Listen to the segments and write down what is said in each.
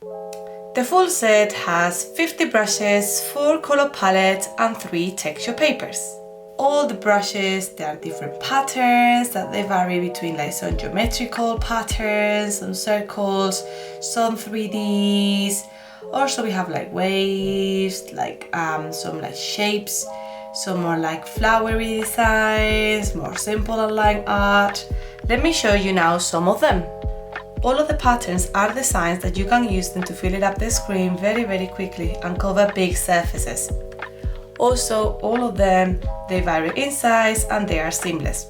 The full set has 50 brushes, 4 color palettes and 3 texture papers. All the brushes, there are different patterns that they vary between like some geometrical patterns, some circles, some 3Ds. Also we have like waves, like some like shapes, some more like flowery designs, more simple and line art. Let me show you now some of them. All of the patterns are designs that you can use them to fill it up the screen very quickly and cover big surfaces. Also, all of them, they vary in size and they are seamless.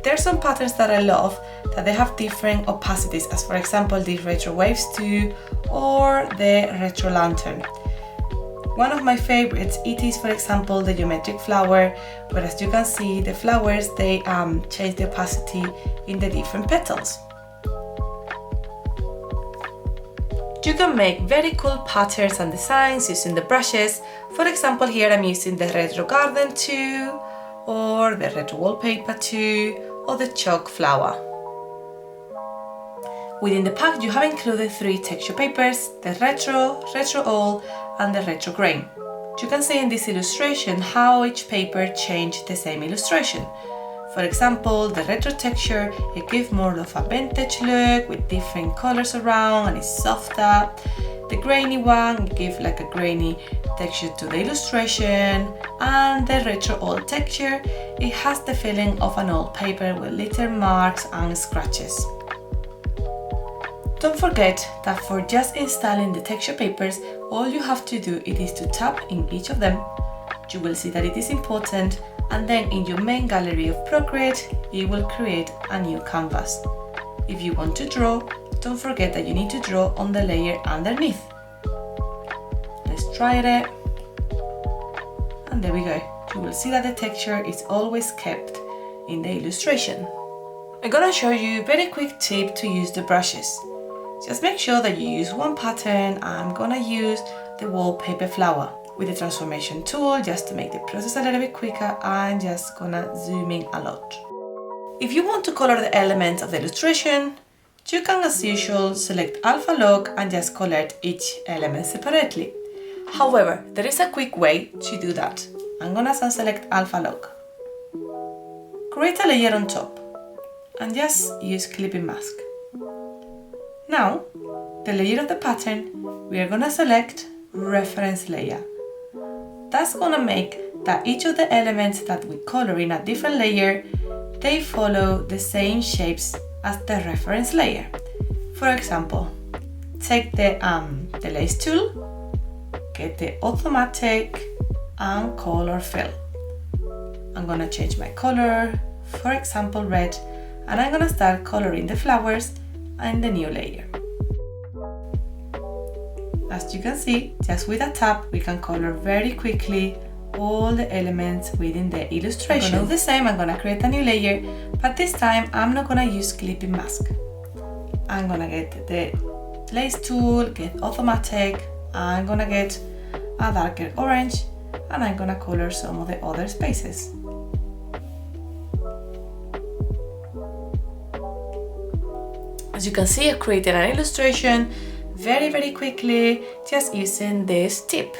There are some patterns that I love that they have different opacities, as for example the Retro Waves 2 or the Retro Lantern. One of my favorites, it is for example the geometric flower, where as you can see the flowers, they change the opacity in the different petals. You can make very cool patterns and designs using the brushes. For example, here I'm using the Retro Garden 2 or the Retro Wallpaper 2 or the Chalk Flower. Within the pack you have included 3 texture papers, the Retro, Retro All and the Retro Grain. You can see in this illustration how each paper changed the same illustration. For example, the retro texture, it gives more of a vintage look with different colors around and it's softer. The grainy one, it gives like a grainy texture to the illustration. And the retro old texture, it has the feeling of an old paper with little marks and scratches. Don't forget that for just installing the texture papers, all you have to do is to tap in each of them. You will see that it is important, and then in your main gallery of Procreate, it will create a new canvas. If you want to draw, don't forget that you need to draw on the layer underneath. Let's try it. And there we go. You will see that the texture is always kept in the illustration. I'm gonna show you a very quick tip to use the brushes. Just make sure that you use one pattern. I'm gonna use the wallpaper flower. With the transformation tool, just to make the process a little bit quicker, I'm just gonna zoom in a lot. If you want to color the elements of the illustration, you can as usual select Alpha Lock and just color each element separately. However, there is a quick way to do that. I'm gonna select Alpha Lock. Create a layer on top and just use clipping mask. Now, the layer of the pattern, we are gonna select reference layer. That's gonna make that each of the elements that we color in a different layer, they follow the same shapes as the reference layer. For example, take the lace tool, get the automatic and color fill. I'm gonna change my color, for example red, and I'm gonna start coloring the flowers in the new layer. As you can see, just with a tap, we can color very quickly all the elements within the illustration. I'm gonna do the same, I'm gonna create a new layer, but this time I'm not gonna use clipping mask. I'm gonna get the lace tool, get automatic, I'm gonna get a darker orange, and I'm gonna color some of the other spaces. As you can see, I created an illustration very quickly just using this tip.